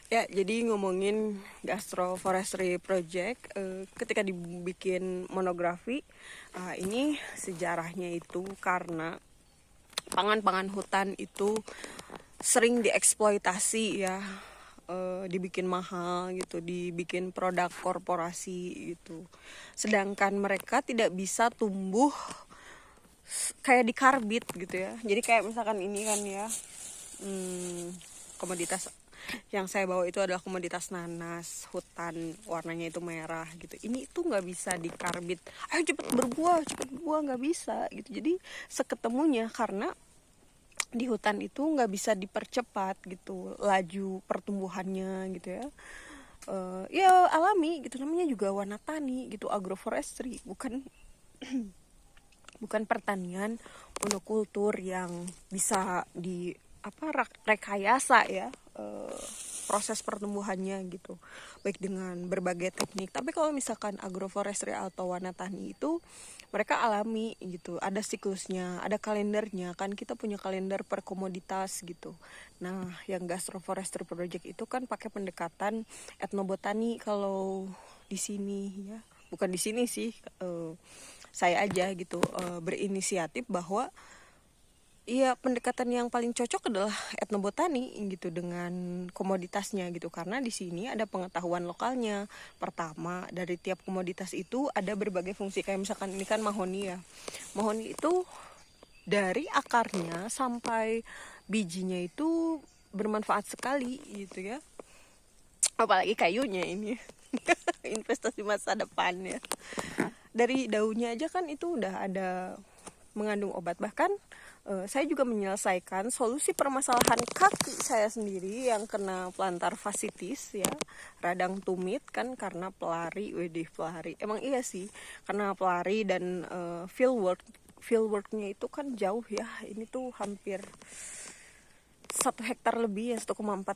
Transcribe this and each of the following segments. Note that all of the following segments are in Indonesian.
Ya, jadi ngomongin Gastroforestry Project, ketika dibikin monografi, ini sejarahnya itu karena pangan-pangan hutan itu sering dieksploitasi ya, dibikin mahal gitu, dibikin produk korporasi gitu. Sedangkan mereka tidak bisa tumbuh kayak di karbit gitu ya. Jadi kayak misalkan ini kan ya, komoditas yang saya bawa itu adalah komoditas nanas hutan, warnanya itu merah gitu. Ini itu nggak bisa dikarbit, ayo cepet berbuah nggak bisa gitu. Jadi seketemunya, karena di hutan itu nggak bisa dipercepat gitu laju pertumbuhannya gitu ya. Ya alami gitu, namanya juga wanatani gitu, agroforestry, bukan bukan pertanian monokultur yang bisa di rekayasa ya, proses pertumbuhannya gitu, baik dengan berbagai teknik. Tapi kalau misalkan agroforestry atau wanatani itu mereka alami gitu, ada siklusnya, ada kalendernya kan, kita punya kalender per komoditas gitu. Nah, yang Gastroforestry Project itu kan pakai pendekatan etnobotani kalau di sini ya, bukan di sini sih, saya aja gitu berinisiatif bahwa iya, pendekatan yang paling cocok adalah etnobotani gitu dengan komoditasnya gitu, karena di sini ada pengetahuan lokalnya. Pertama, dari tiap komoditas itu ada berbagai fungsi, kayak misalkan ini kan mahoni ya. Mahoni itu dari akarnya sampai bijinya itu bermanfaat sekali gitu ya. Apalagi kayunya ini. Investasi masa depan ya. Dari daunnya aja kan itu udah ada mengandung obat. Bahkan saya juga menyelesaikan solusi permasalahan kaki saya sendiri yang kena plantar fasciitis ya, radang tumit kan karena pelari. Pelari emang iya sih, karena pelari dan fieldworknya itu kan jauh ya. Ini tuh hampir 1 hektar lebih ya, 1,4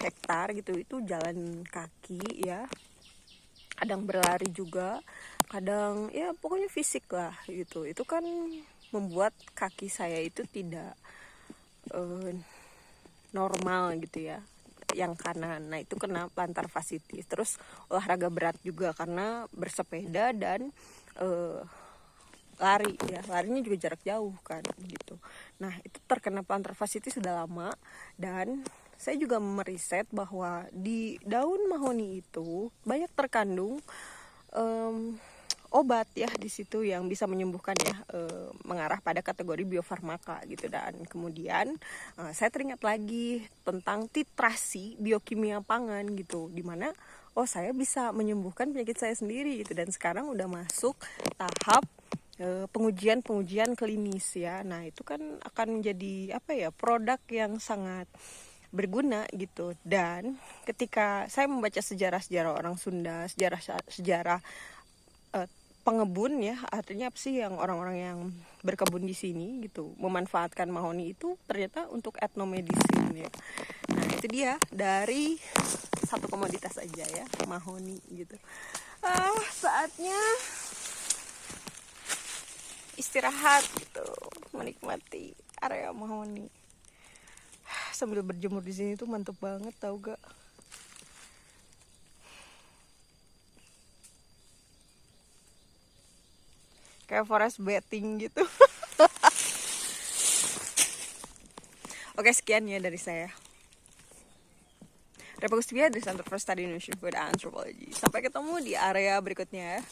hektar gitu, itu jalan kaki ya, kadang berlari juga, kadang ya pokoknya fisik lah gitu. Itu kan membuat kaki saya itu tidak normal gitu ya, yang kanan. Nah itu kena plantar fasciitis. Terus olahraga berat juga karena bersepeda dan lari ya, larinya juga jarak jauh kan gitu. Nah itu terkena plantar fasciitis sudah lama. Dan saya juga meriset bahwa di daun mahoni itu banyak terkandung obat ya di situ yang bisa menyembuhkan ya, mengarah pada kategori biofarmaka gitu. Dan kemudian saya teringat lagi tentang titrasi biokimia pangan gitu, dimana saya bisa menyembuhkan penyakit saya sendiri gitu. Dan sekarang udah masuk tahap pengujian klinis ya. Nah itu kan akan menjadi produk yang sangat berguna gitu. Dan ketika saya membaca sejarah orang Sunda, sejarah pengebun ya, artinya apa sih, yang orang-orang yang berkebun di sini gitu memanfaatkan mahoni itu ternyata untuk etnomedicine ya. Nah itu dia, dari satu komoditas aja ya, mahoni gitu. Saatnya istirahat gitu, menikmati area mahoni sambil berjemur di sini tuh mantep banget, tau gak? Kayak forest bathing gitu. Oke, sekian ya dari saya. Repugustivia dari Center for Study Nutrition Food Anthropology. Sampai ketemu di area berikutnya ya.